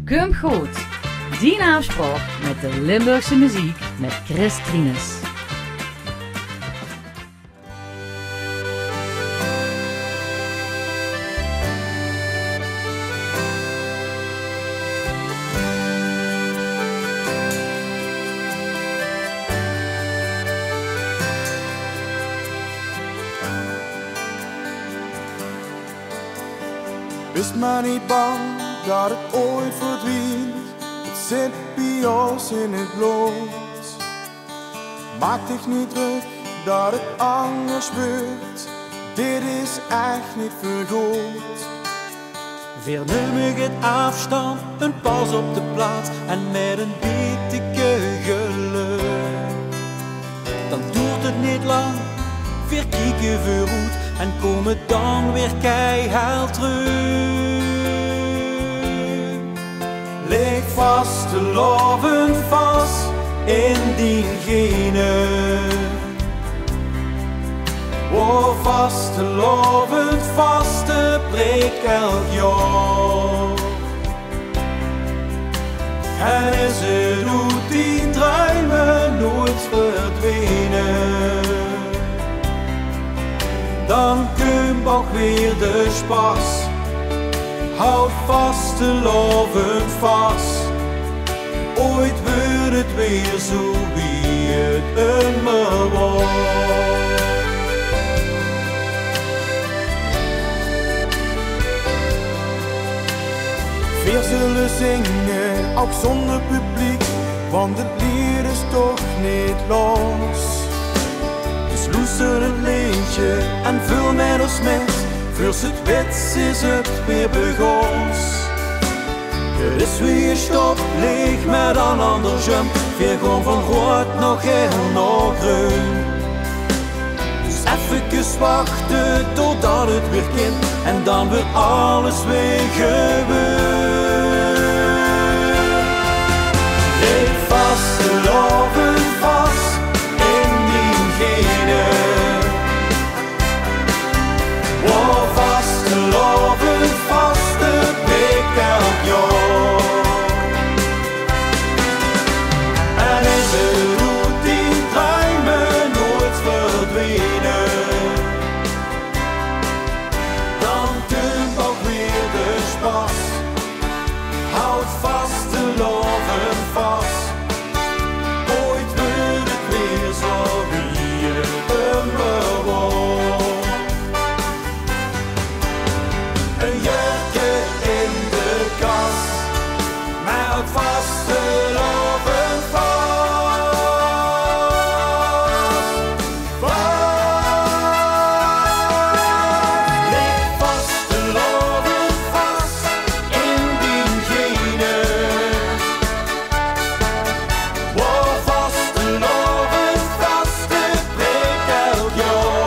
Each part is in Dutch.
Kom goed. Die naamspraak met de Limburgse muziek met Chris Trines. Wees maar niet bang dat het ooit verdwijnt. Het zit bij ons in het bloed. Maak dich niet druk dat het anders wordt. Dit is echt niet vergoed. Weer neem ik het afstand, een pas op de plaats en met een beetje geluk. Dan duurt het niet lang, weer kijken vooruit en komen dan weer keihard terug. Leg vast te loven vast in diegene. Word vast te loven vast te breek elk jaar. En is het hoe die druimen nooit verdwenen. Dan komt ook weer de spas. Houd vast te loven vast. Ooit wordt het weer zo wie het immer was. We zullen zingen, ook zonder publiek, want het lied is toch niet los. Dus luister het liedje en vul met ons met, voor het wits is het weer begonnen. Het is weer stop, leeg met een ander jump, weer gewoon van rood nog heel nog groen. Dus even wachten totdat het weer kind en dan wordt alles weer gebeurd. Leg vast te loven vast in diegene. Word vast te loven vast de week elk jaar. En is het hoe die druimen nooit verdwenen. Dan komt ook weer de spas. Houd vast te loven vast. Ooit wordt het weer zo wie het immer was. Een jurkje in de kast, maar houd vast te loven vast. Leg vast te loven vast in diegene. Word vast te loven vast, het breekt elk jaar.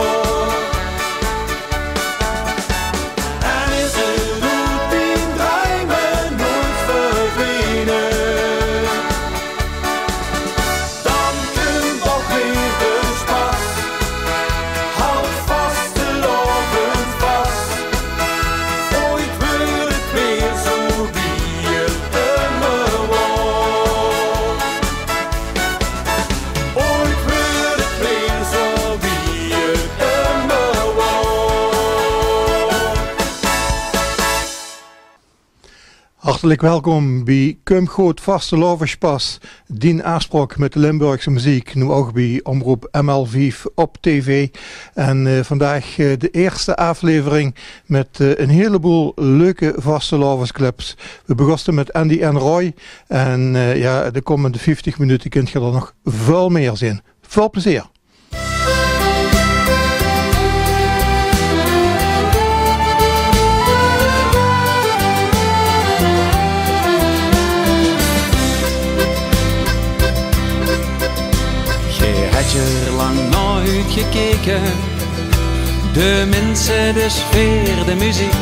En is het hoe die druimen nooit verdwenen. Dan komt ook weer de spas. Houd vast te loven vast. Ooit wordt het weer zo wie het immer was. Ooit wordt het weer zo wie het immer was. Hartelijk welkom bij Kom Goed Vaste Loverspas, die aanspraak met de Limburgse muziek, nu ook bij Omroep ML5 op tv. En vandaag de eerste aflevering met een heleboel leuke vaste loversclips. We begonnen met Andy en Roy en ja, de komende 50 minuten kunt je er nog veel meer zien. Veel plezier! Je had je er lang naar uitgekeken, de mensen, de sfeer, de muziek.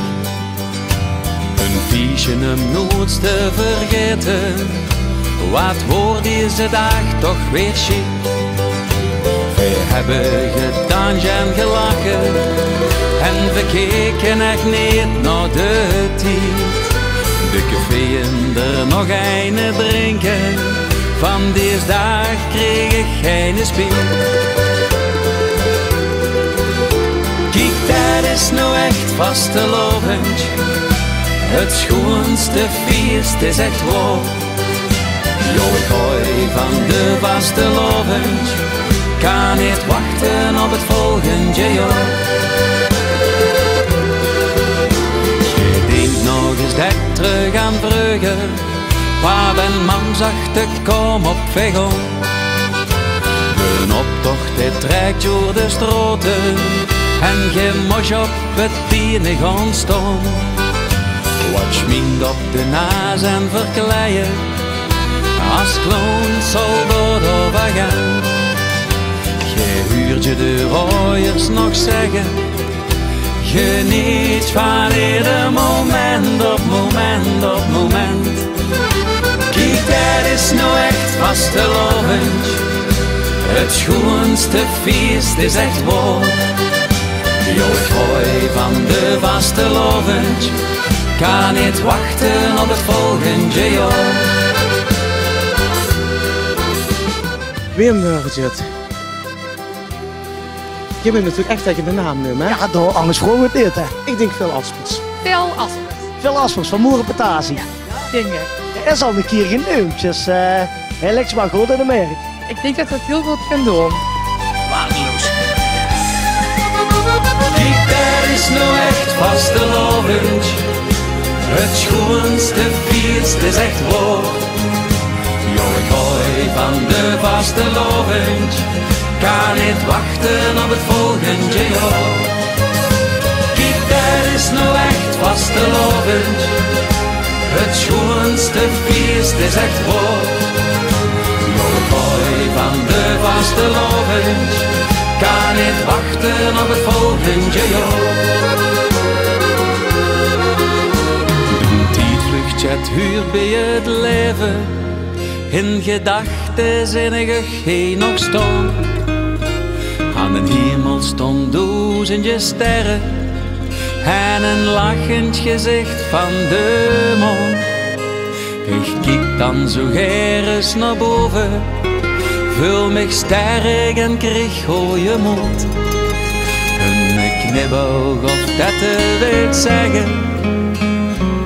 Een fiche hem nooit te vergeten, wat wordt deze dag toch weer chic. We hebben gedanst en gelachen en we keken echt niet naar de tijd. De de caféën er nog een drinken. Van deze dag kreeg ik geen speel. Kijk, dat is nou echt vastelovend. Het schoonste feest is echt waar. Jo, ik hou van de vastelovend. Kan niet wachten op het volgende jaar. Je denkt nog eens dat ik terug aan vroeger. Waar een man zag te komen op weg om. De optocht het trekt door de stroten. En je moest op het tienen gaan staan. Wat schminkt op de naas en verkleien. Als kloon soldaat overgaan. Je huurt je de rooiers nog zeggen. Geniet van ieder moment op moment op moment. Kijk, dat is nou echt vastelovend. Het schoonste feest is echt waar. Jo, ik hou van de vastelovend. Kan niet wachten op het volgende jaar. Wim Murgetjut. Je bent natuurlijk echt tegen de naam nu, hè? Ja, door anders gewoon het niet, hè. Ik denk veel Aspers. Veel Aspers. Veel Aspers van Moerenpetatie. Dingen. Er is al een keer genoemd, dus hij lijkt maar goed in de merk. Ik denk dat dat heel goed kan doen. Waardeloos. Kijk, dat is nou echt vastelovend. Het schoonste feest is echt waar. Jo, ik hou van de vastelovend. Kan niet wachten op het volgende jaar. Kijk, dat is nou echt vastelovend. Het schoonste feest is echt waar. Jo, ik hou van de vastelovend. Kan niet wachten op het volgende jaar. Een tijdvluchtjet huurt bij het leven. In gedachten zinnige geen nog staan. Aan de hemel stond duizendje sterren. En een lachend gezicht van de maan. Ik kijk dan zo gerust naar boven. Vul me sterk en kreeg gooie mond. Een knipoog of dat wil zeggen.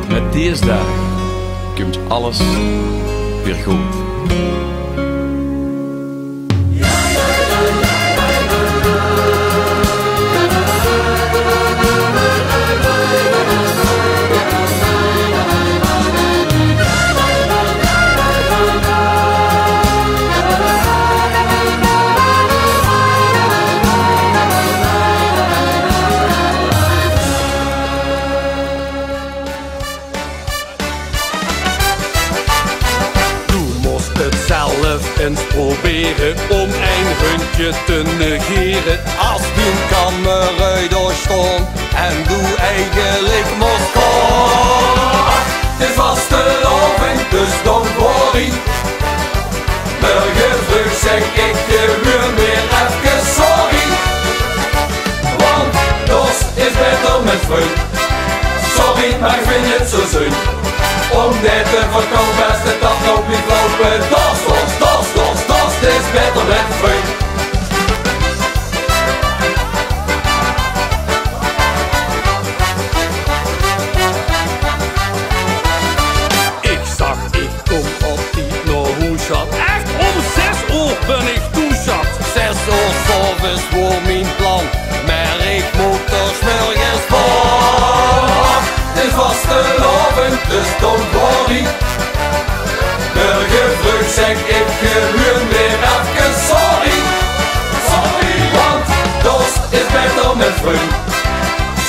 Met deze dag komt alles weer goed. Eens proberen om een huntje te negeren. Als die kamer door stond en doe eigenlijk moest gaan. Het is vastelovend, dus don't worry. Morgen vroeg zeg ik gewoon weer even sorry. Want dat is beter met vriend. Sorry, maar ik vind het zo zin. Om dit te verkopen is de dag nog niet lopen. Dat is beter met vriend. Ik zag, ik kom op die naar huis zat. Echt om 6 uur ben ik toezat. 6 uur s'avonds voor mijn plan. Maar ik moet er 's morgens voor. Het is vastelovend, dus don't worry. Morgen vroeg zeg ik gewoon weer even sorry. Sorry, want dat is beter met vriend.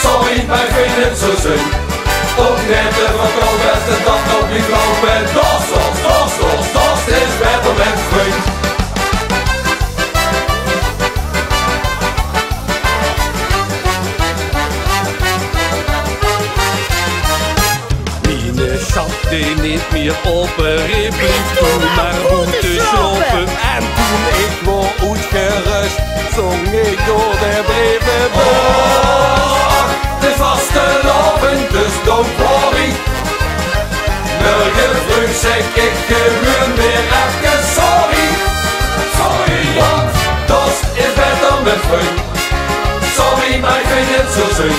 Sorry, maar ik vind het zo zin. Om net te verkopen is de dag nog niet lopen. Dat is beter met vriend. Schat die niet meer open, blief toen maar om te slopen. En toen ik word uitgerust, zong ik door de brievenbus. De vastelovend, dus don't worry. zeg ik gewoon weer even sorry. Sorry, want dat is beter met vriend. Sorry, maar ik vind het zo zin.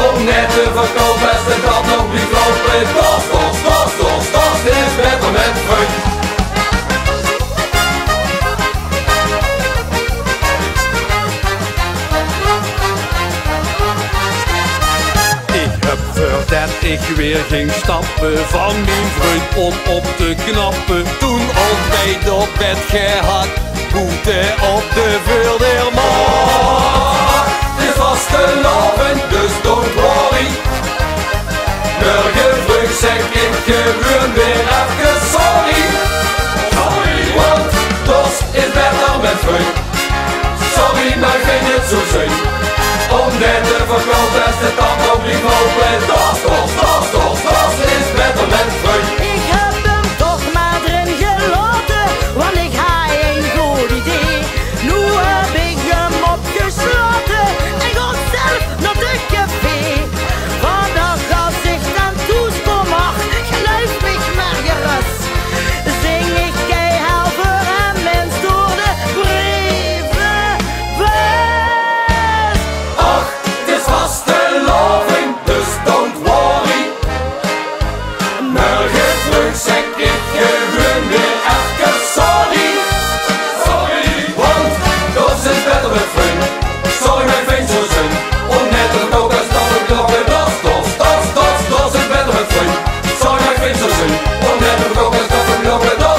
Om net te verkopen best en dat nog niet lopen. Dat is beter met vriend. Dat ik weer ging stappen van mijn vriend om op te knappen. Toen ontbijt op bed gehad, boete op de Wildermarkt. Het was te loven, dus don't worry. Morgen vroeg zeg ik gewoon weer even sorry. Sorry, want dat is beter met vriend. Sorry, maar ik vind het zo zin. Om net te verkopen is de tand ook niet lopen. Dat is beter met vriend. Ik heb hem toch maar erin gelaten, want ik had een goed idee. Nu heb ik hem opgesloten en ga zelf naar de café. Van dat gezicht en toeskommer, geluid mich maar gerust. Zing ik keihard voor hem mens door de brievenbus. Ach, het is vast te loven, dus don't worry. Morgen vroeg zeg ik gewoon weer even sorry. Sorry, want dat is beter met vriend. Sorry, maar ik vind zo zin. Om net te kopen en stappen kloppen. Dat is beter met vriend. Sorry, maar ik vind zo zin. Om net te kopen en stappen kloppen. Dat.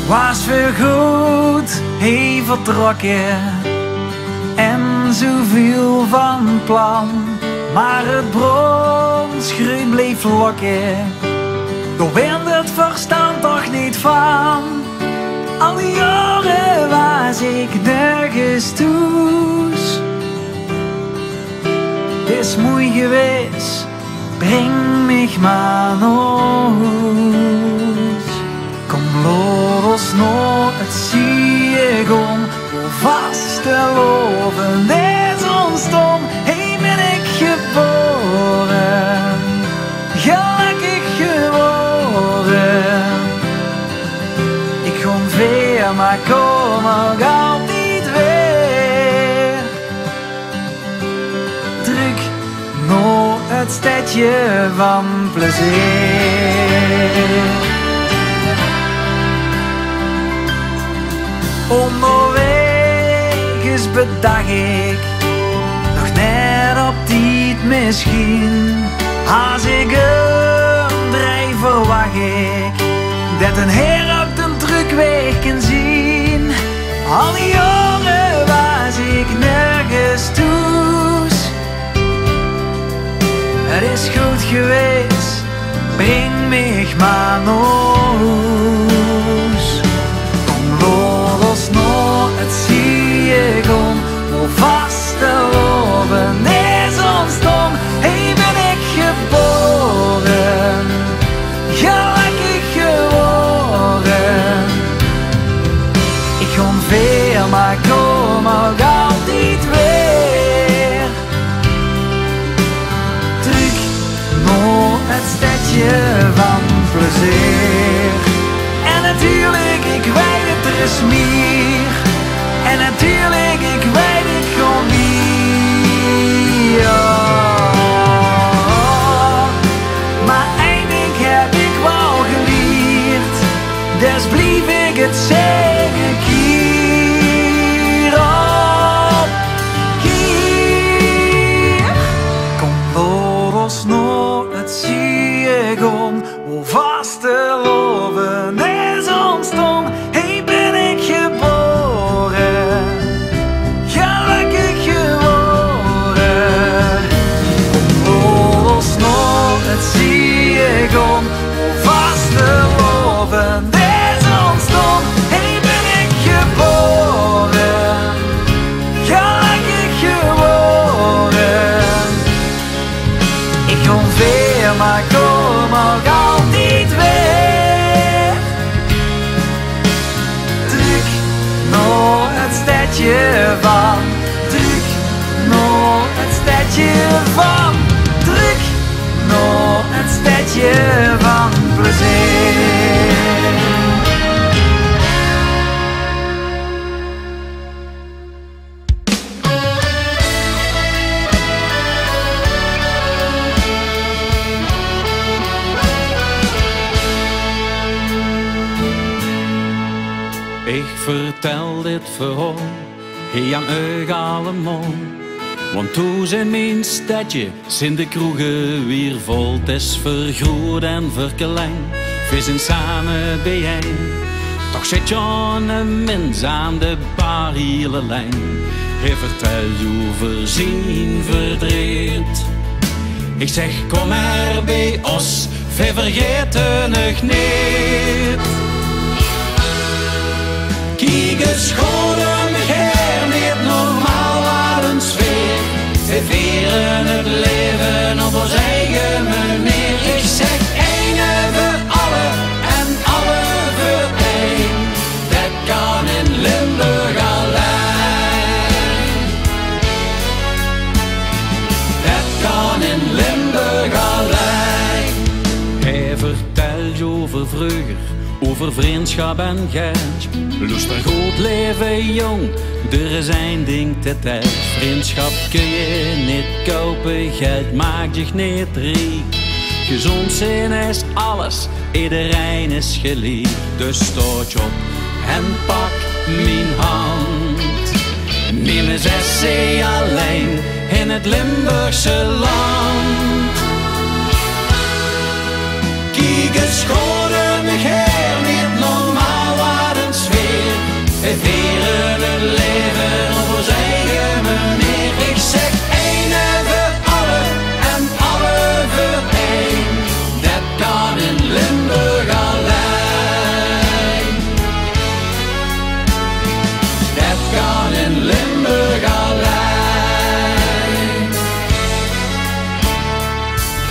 Was weer goed, hij vertrokken en zoveel van plan. Maar het bronsgroen bleef lokken, daar werd het verstand toch niet van. Al die jaren was ik nergens toes. Het is mooi geweest, breng mich maar naar huis. Kom los nog het ziegon, hoe vast te loven is ontstom. Hey, ben ik geboren, gelukkig geworden. Ik kom weer, maar kom nog altijd weer. Terug naar het stadje van plezier. Onderweg is bedacht ik nog net op tijd misschien. Als ik een draai verwacht ik dat een heer op de terugweg kan zien. Al die jaren was ik nergens toes. Het is goed geweest, breng mich maar naar huis. Los nog het ziegon, hoe vast te loven is ontstom. Hey, ben ik geboren, gelukkig geworden. Ik kom weer, maar kom ook altijd weer. Terug naar het stadje van plezier. stadje van Druk, naar het stadje van Druk, naar het stadje van plezier. Ik vertel dit verhaal heel aan euch allemaal. Want toen zijn mijn stadje, zijn de kroegen weer vol. Het is vergroot en verklein, we zijn samen bijeen. Toch zit Jan een mens aan de bar hele lijn. Hij vertelt over zijn verdriet. Ik zeg kom maar bij ons, we vergeten het niet. Kijk eens scholen her, niet normaal wat een sfeer. We vieren het leven op ons eigen manier. Ik zeg ene voor alle en alle voor één. Dat kan in Limburg alleen. Dat kan in Limburg alleen. Hij vertelt over vroeger, over vriendschap en geld. Lust er goed leven jong, er is een ding te tijd. Vriendschap kun je niet kopen, geld maakt je niet rijk. Gezond zijn is alles, iedereen is geliefd. Dus stoot je op en pak mijn hand. Neem eens essay alleen in het Limburgse land. Kijk eens goden me her, niet normaal wat een sfeer. We vieren het leven op ons eigen manier. Ik zeg ene voor alle en alle voor één. Dat kan in Limburg alleen. Dat kan in Limburg alleen.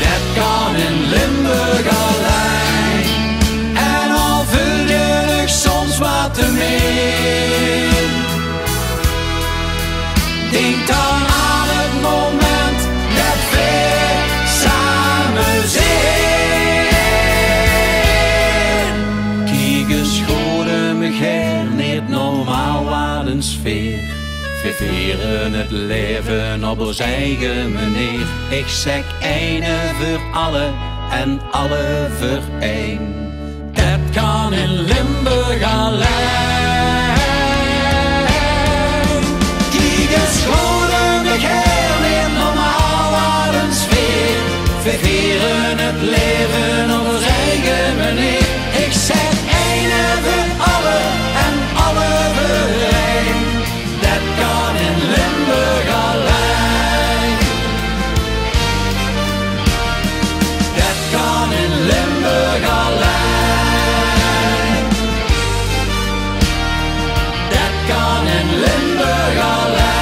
Dat kan in Limburg alleen. En al vul je nog soms wat te meer. Denk dan aan het moment dat we samen zijn. Kijk eens goden me her, niet normaal wat een sfeer. We vieren het leven op ons eigen manier. Ik zeg ene voor alle en alle voor één. Dat kan in Limburg alleen. Kijk eens goden me her, niet normaal wat een sfeer. We vieren het leven op ons eigen manier. Ik zeg ene voor alle en alle voor één. Dat kan in Limburg alleen. Dat kan in Limburg alleen. Dat kan in Limburg alleen.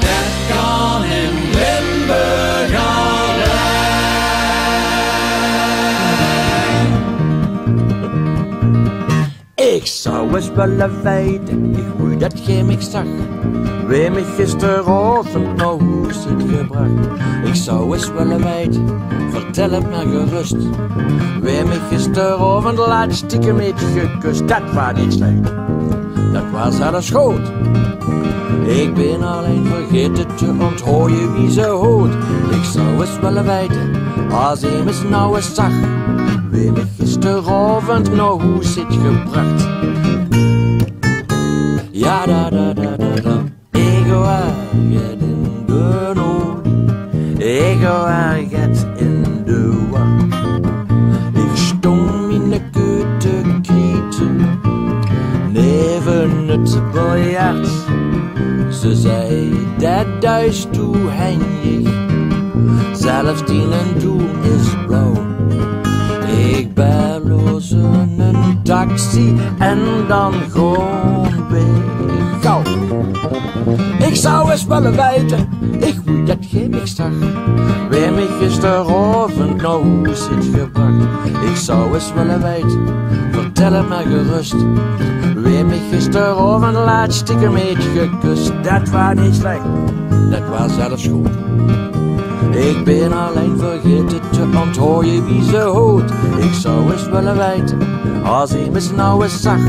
Dat kan in Limburg alleen. Ik zou eens willen weten, hoe dat jij mij zag. Wie mij gisteravond naar huis heeft gebracht. Ik zou eens willen weten, vertel het me gerust. Wie mij gisteravond laat stiekem heeft gekust. Dat was niet slecht, dat was alles goed. Ik ben alleen vergeten te onthouden wie ze hoort. Ik zou eens willen weten, als hij me nou eens zag. Wie mij gisteravond naar huis heeft gebracht. Ja, da da da da da. Ik go ergens in de nood. Ik go ergens in de war. Ik stond in de keuken krieten. Neven het biljart. Ze zei dat thuis toe hendig. Zelfs die een doel is blauw. Ik bel een taxi en dan gewoon weg. nou. Ik zou eens willen weten, ik hoe dat geen ik zag. Wie mij gisteravond nou hoe zit gebracht. Ik zou eens willen weten, vertel het maar gerust. Wie mij gisteravond laat stiekem heeft gekust. Dat was niet slecht, dat was zelfs goed. Ik ben alleen vergeten te onthouden wie ze hoort. Ik zou eens willen weten, als hij me nou eens zag.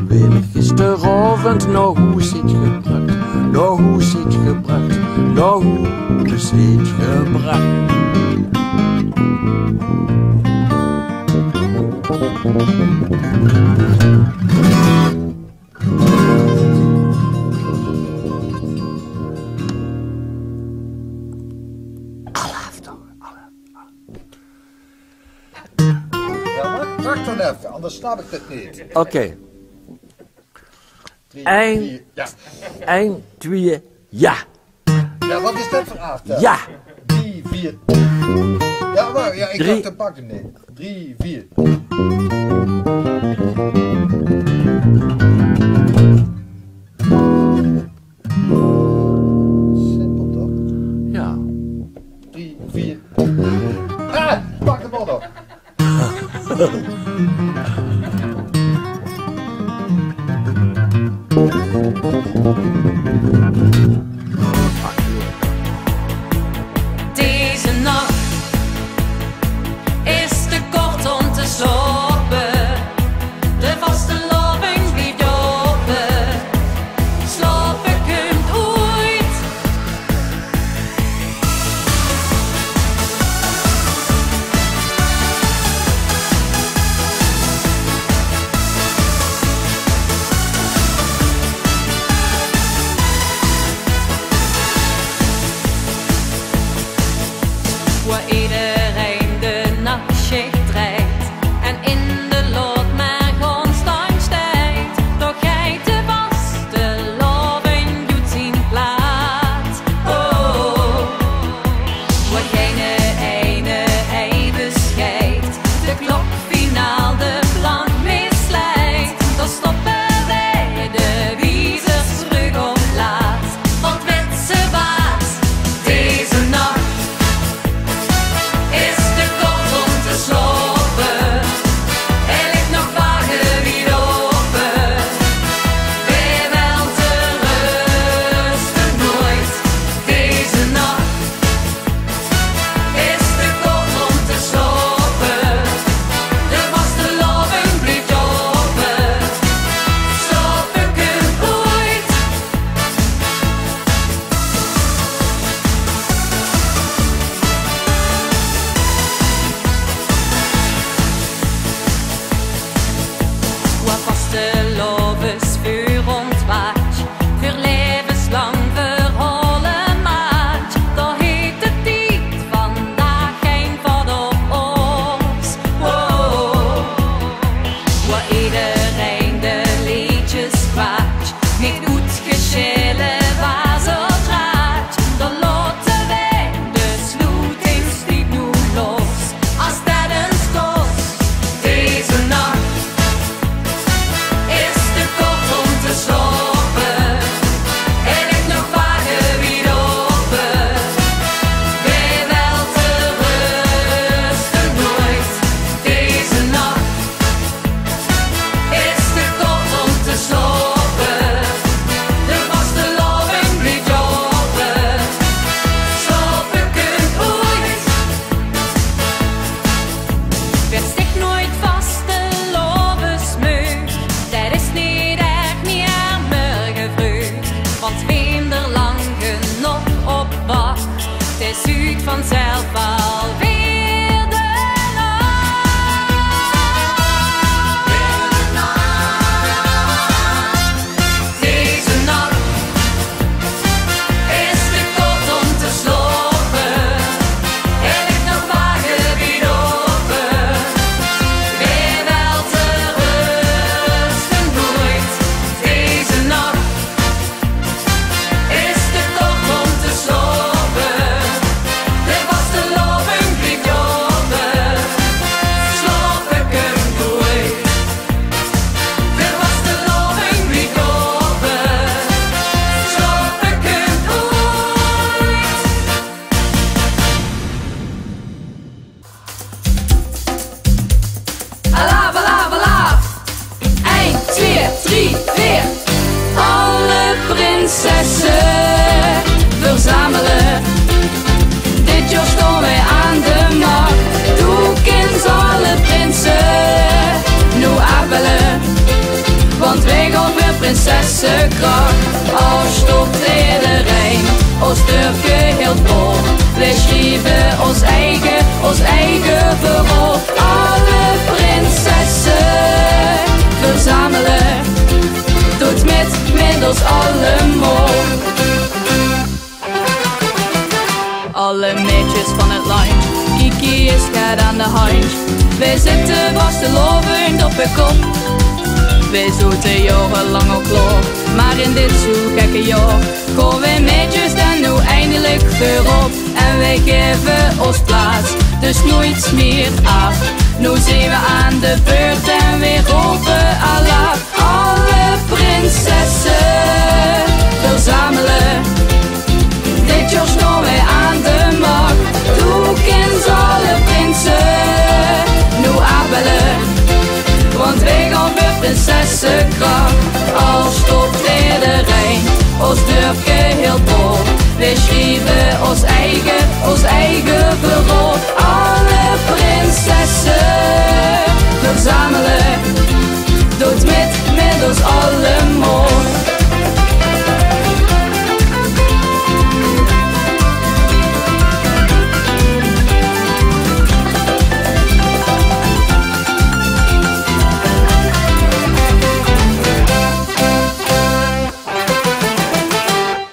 Wie me gisteravond nog hoe zit gebracht. Nog hoe zit gebracht. Nog hoe zit gebracht. Wacht dan even, anders snap ik het niet. Oké. 1, 2, ja. Ja, wat is dat voor aftel? Ja. 3, 4. Ja, maar ja, ik dacht te pakken niet. 3, 4. Simpel toch? Ja. 3, 4. Ah, pak hem al nog. Deze nacht is te kort om te slapen. De vaste loving blijft open. Slapen kunt ooit. Waar iedereen de nachtschicht draait en in de lot maar constant stijgt. Toch gij te vaste loving doet zien plaats. Oh, waar geen ene ei bescheidt, de klok finaal de plank misleidt. Dan stoppen wij de wiezers terug om laat, want met ze baas deze nacht. Is te kort om te slopen. Er ligt nog wagen wie open. Weer wel te rusten nooit. Deze nacht is te kort om te slopen. De vaste loving blijft open. Slopen kunt ooit. Wat vaste lovens vuur ontwaakt, voor levenslang verholen maakt. Daar heet het niet vandaag geen vat op ons. Wow. Waar iedereen de liedjes kwaakt, niet goed geschillen waar zo draait. Dan laten wij de sloetingstiep nu los, als dat eens kost. Deze nacht is te Want wij gaan weer prinsessenkracht. Als stopt iedereen, ons durfje heel vol. Wij schrijven ons eigen verhaal. Alle prinsessen verzamelen, doet met ons allemaal. Alle meisjes van het land, Kiki is gaat aan de hand. Wij zitten vastelovend op een kop. Wij zoeten jarenlang al klaar, maar in dit zo gekke jaar komen wij meisjes dan nu eindelijk voorop. En wij geven ons plaats, dus nooit meer af. Nu zijn we aan de beurt en weer roepen Allah. Alle prinsessen verzamelen, dit jaar staan wij aan de macht. Doe kent alle prinsen, nu afbellen, want wij gaan weer prinsessenkracht. Als stopt iedereen, ons durfje heel vol. Wij schrijven ons eigen verhaal. Alle prinsessen verzamelen, doet met ons allemaal.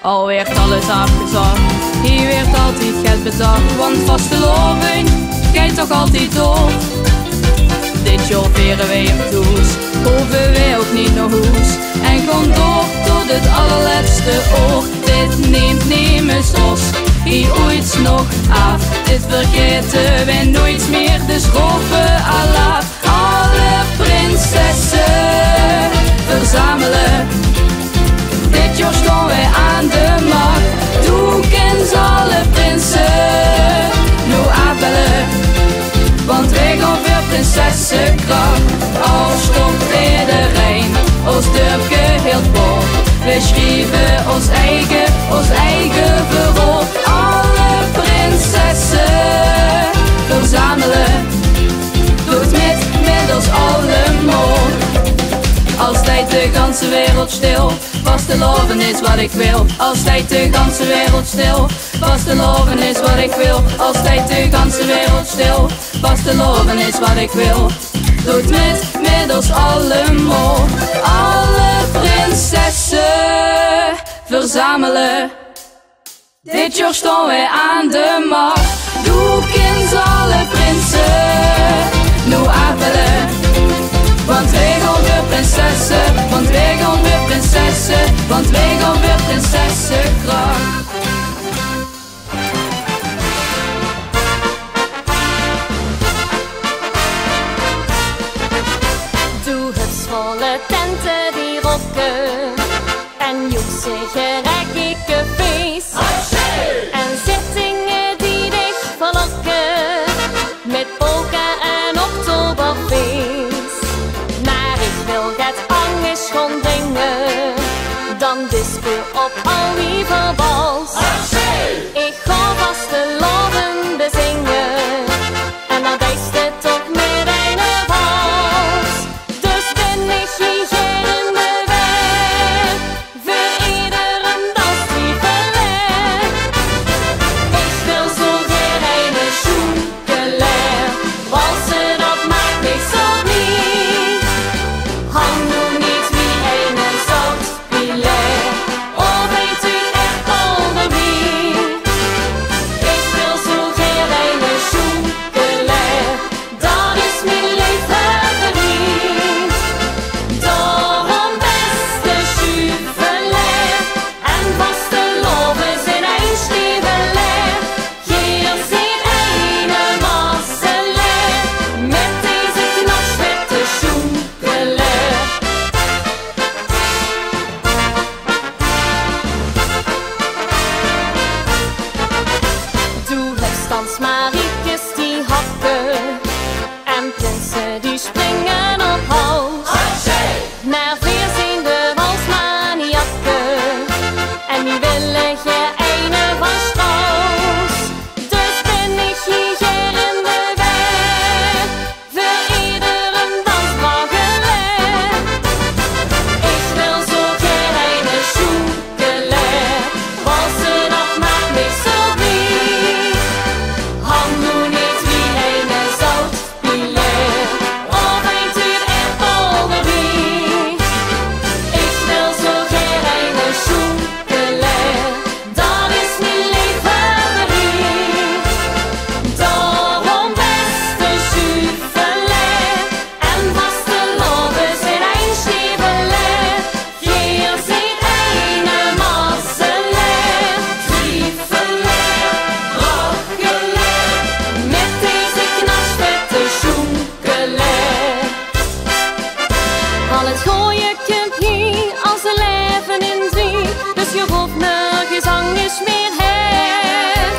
Al werd alles afgezocht, hier werd altijd geld bedacht. Want vasteloving gaat toch altijd door. Dit jaar veren wij hem toes, hoeven wij ook niet naar huis. En gaan door tot het allerlaatste oor. Dit neemt ons hier ooit nog af. Dit vergeten wij nooit meer, dus roepen Allah. Alle prinsessen verzamelen, dit jaar staan wij aan de macht. Doe kent alle prinsen, nu afbellen, want wij gaan weer prinsessenkracht. Als stopt iedereen, ons durfje heel vol. Wij schrijven ons eigen verhaal. Alle prinsessen verzamelen, doet met ons allemaal. Als tijd de ganse wereld stil, vasteloven is wat ik wil. Als tijd de ganse wereld stil, vasteloven is wat ik wil. Als tijd de ganse wereld stil, vasteloven is wat ik wil. Doet met ons allemaal. Alle prinsessen verzamelen, dit jaar staan wij aan de macht. Doe kent alle prinsen, nu afbellen, want wij gaan weer prinsessen, want wij gaan weer prinsessen, want wij gaan weer prinsessenkracht. Doe hupsvolle tenten die rokken en joepsige rekkige feest. En zittingen die dich verlokken met polka en oktoberfeest. Maar ik wil het angst gewoon dringen, dan disco op al die verbals. Ik ga vasteloven bezingen en dan wijst het toch met een vals. Dus ben ik hier in de weg, voor iedereen dans die verlet. Ik wil zo weer een schoenkeleur, walsen dat maakt niks op niet. Hang nu niet wie een zoutpilet, het gooien kunt hier als een leven in zee. Dus je hoeft nergens anders meer her.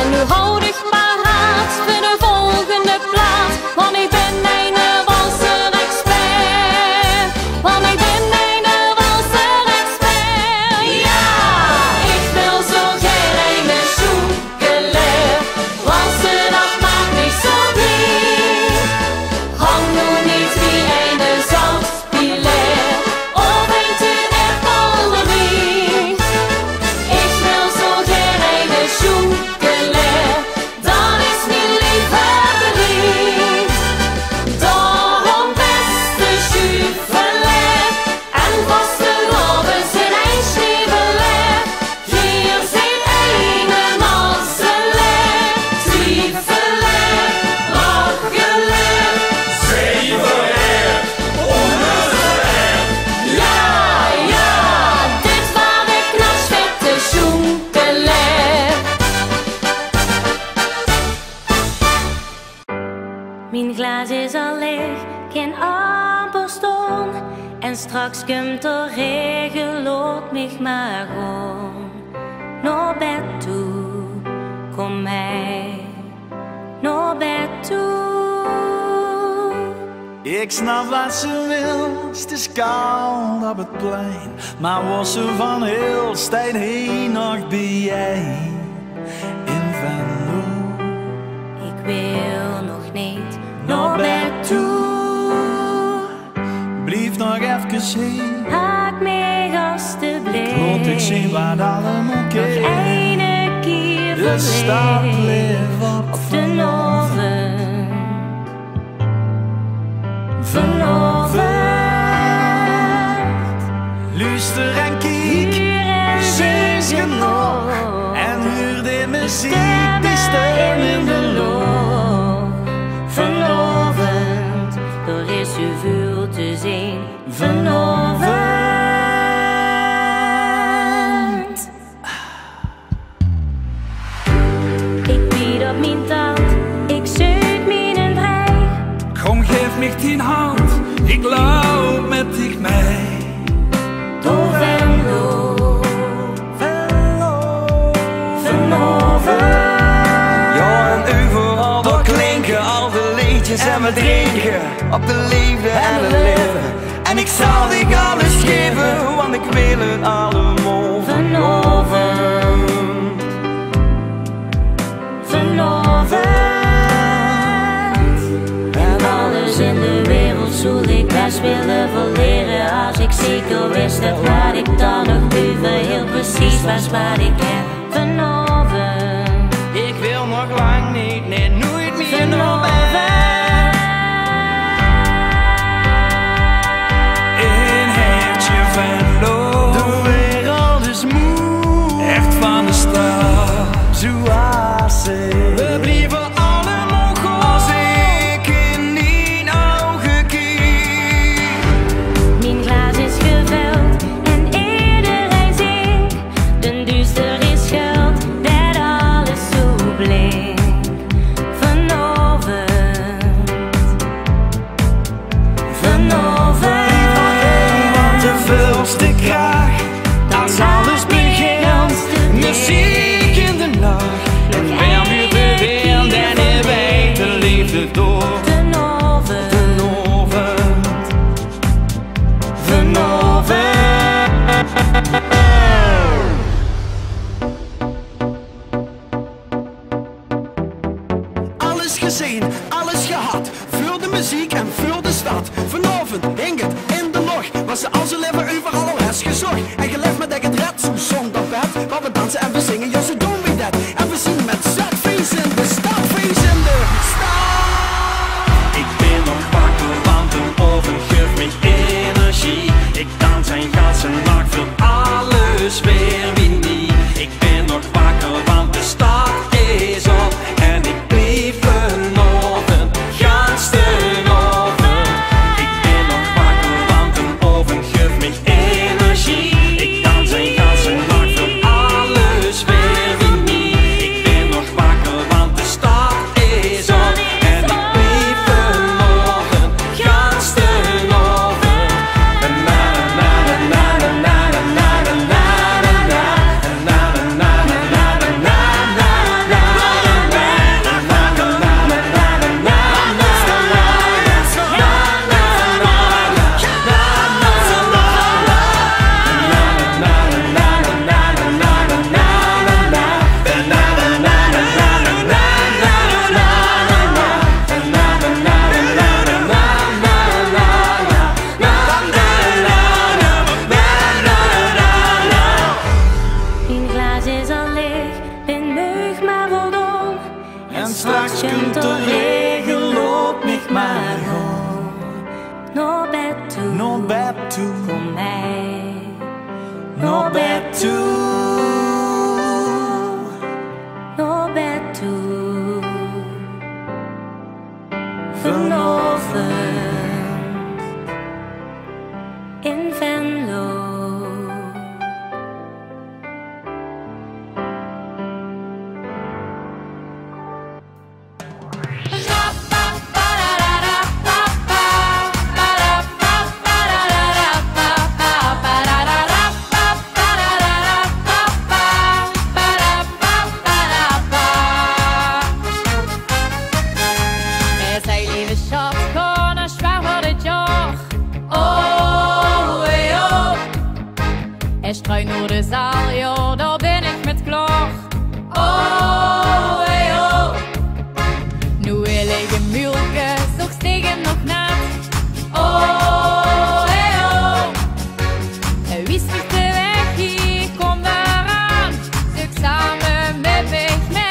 En nu houd ik paraat voor de volgende plaat, want ik ben een walser-expert. Want ik ben een walser-expert. Ja, ik wil zo geen zoekeleer. Walsen, dat maakt me zo blij. Hang nu niet wie een zandpileer, of een te erg polderie. Ik wil zo geen zoekeleer, dat is mijn liefhebberie. Daarom beste juveler, en vastelovens in een schneebeleer. Hier zijn een manseleer, twieveler, lacheleer. Zevenleer, onderzeer. Ja, ja, dit was de knasvette zoekeleer. Mijn glas is al leeg, geen amper ston. En straks komt de regen, laat mich maar gewoon. Naar bed toe, kom mij, naar bed toe. Ik snap wat ze wil, het is koud op het plein. Maar was ze van heel stijn heen nog bij jij in Venlo? Ik wil nog niet naar bed toe. Blijf nog even heen, Haak mij alstublieft. laat ik zien wat allemaal Nog keer. ene keer De stad verliefd leeft op de oven. Vanochtend. Luister en kijk, zus genoeg. En huur de muziek, die stem in de lucht. Vanavond, er is zoveel te zien. Vanavond. Ik bied op mijn tand, ik zoek mijn vrij. Komm, geef mich die Hand, ik loop met dich mee. Door Venlo, vanavond. Ja, en overal door klinken al de liedjes en we drinken op de liefde en het leven. En ik zal dich alles geven, want ik wil het allemaal vanavond. Vanavond. En alles in de wereld zou ik best willen verleren, als ik zeker wist dat wat ik dan nog over heel precies was wat ik heb. Vanavond. Ik wil nog lang niet, nee, nooit meer naar bed. In Heertje Venlo, de wereld is moe, echt van de stad, zoals ze. We blijven allemaal goed, als ik in die ogen kijk. Mijn glas is gevuld en iedereen zingt. De duister is schuld, dat alles zo blinkt. Vanavond. Vanavond. De vulste kraag, dat is alles begint. Muziek in de nacht, en weer nu beweert en je weet de liefde door. Vanavond. Vanavond. Alles gezien, alles gehad, voor de muziek en voor de stad. Vanavond hing het in de lucht, was ze al zijn leven overal al eens gezocht. En geleefd met dat het red, zo zonder bed. Maar we dansen en we zingen, ja zo doen we dat. En we zien met zutfeest in de stad, feest in de stad. Ik ben nog wakker, want een oven geeft me energie. Ik dans en gas en maak voor alles weer wie niet. Ik ben nog wakker, want de stad is op. En ik blijf vanochtend, gans de oven. Ik ben nog wakker, want een oven geeft me energie. Ik dans en gas en maak mij naar bed toe, naar bed toe. Vanavond in Venlo. Er struint door de zaal, ja, daar ben ik met klaar. Oh, hey, oh. Nu wil ik een mulke, zoek stegen nog nat. Oh, hey, oh. Wie is de weg hier, kom daaraan. Zoek samen met weg met.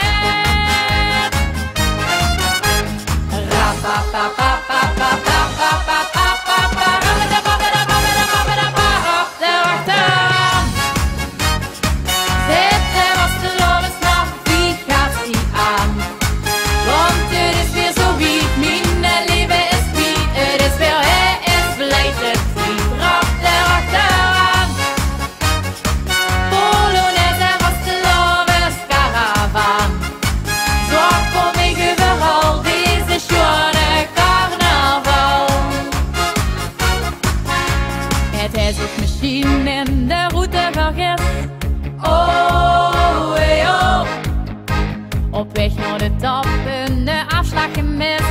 Misschien in de route vergis. Oh, hey, oh. Op weg naar de top, de afslag gemist.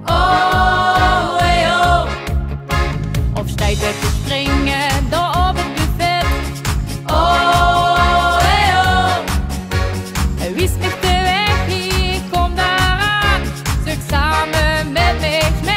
Oh, hey, oh. Op stijt uit te springen, door op het buffet. Oh, hey, oh. Wie is de weg hier, kom daaraan. Zoek samen met mij mee.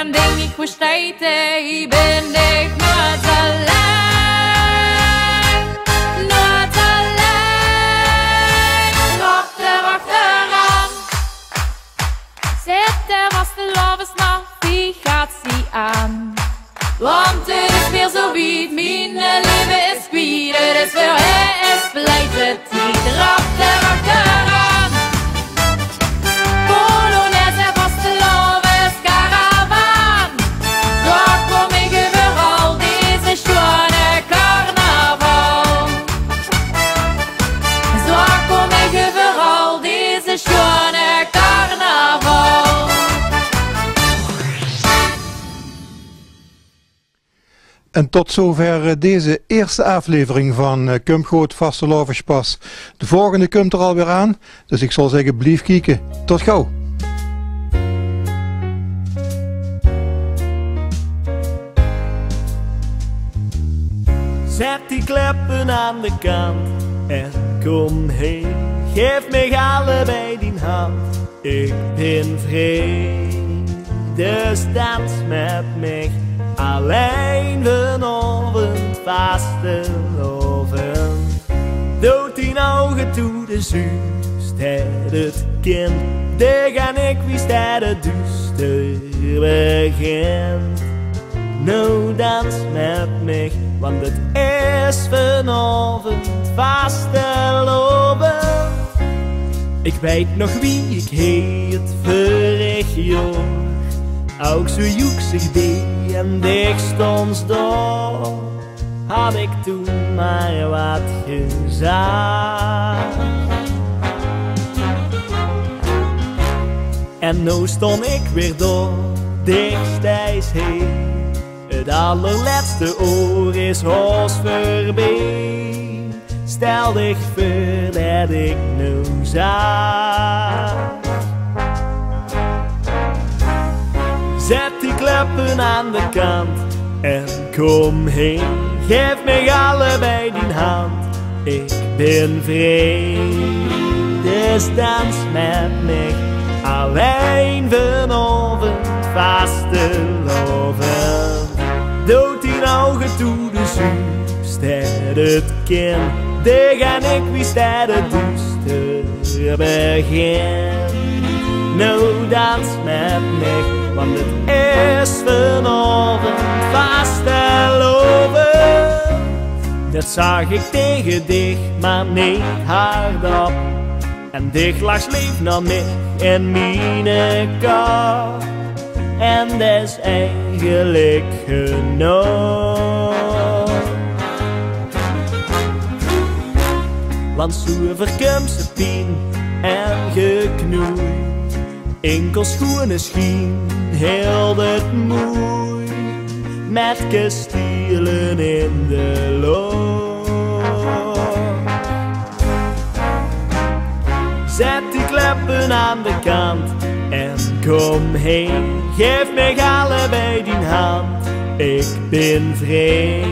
En denk ik hoe stijten, hier ben ik nooit alleen, nooit alleen. Rap erachteraan, zet er was de lovers navigatie aan. Want het is weer zo wiet, mijn leven is kwijt. Het is weer is blijft het niet. Rap erachteraan, Polonaise en vaste lovers. En tot zover deze eerste aflevering van Kumgoot Vasteloverspas. De volgende komt er alweer aan, dus ik zal zeggen, blijf kijken. Tot gauw. Zet die kleppen aan de kant en kom heen. Geef mij allebei die hand, ik ben vrij. Dus dans met mij. Alleen vanavond vastelovend. Dood die ogen toe de zuurst het kind. De gaan ik wist het duister begint. Nou dans met mij, want het is vanavond vastelovend. Ik weet nog wie ik heet vorig jaar. Ook zo joeksig deed en dicht stond daar, had ik toen maar wat gezegd. En nou stond ik weer door, dichtstijds heen. Het allerlaatste oor is haast voorbij. Stel dich voor dat ik nu zag. Zet die kleppen aan de kant en kom heen. Geef mij allebei die hand, ik ben vrij. Dus dans met mij, alleen vanavond vastelovend. Dood die ogen toe de zuur, staat het kind. Dig en ik wie staat het duister begint. Nou dans met mij, want het is vanavond vastelovend. Dat zag ik tegen dich, maar niet hardop. En dich lag lief naar mij in mijn kop. En dat is eigenlijk genoeg. Want zo verkomt ze pijn en geknoei. Enkel schoenen schien heel het mooi. Met kastelen in de loop. Zet die kleppen aan de kant en kom heen. Geef mij allebei die hand, ik ben vrij.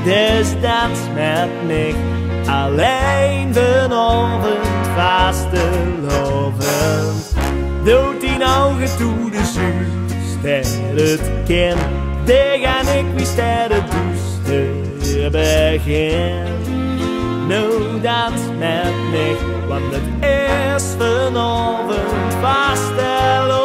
Dus dans met mij, alleen vanavond vastelovend. Dood die ogen toe de zuur, staat het kind. Dig en ik wie staat het duister begint. Nou dans met mij, want het is vanavond vastelovend.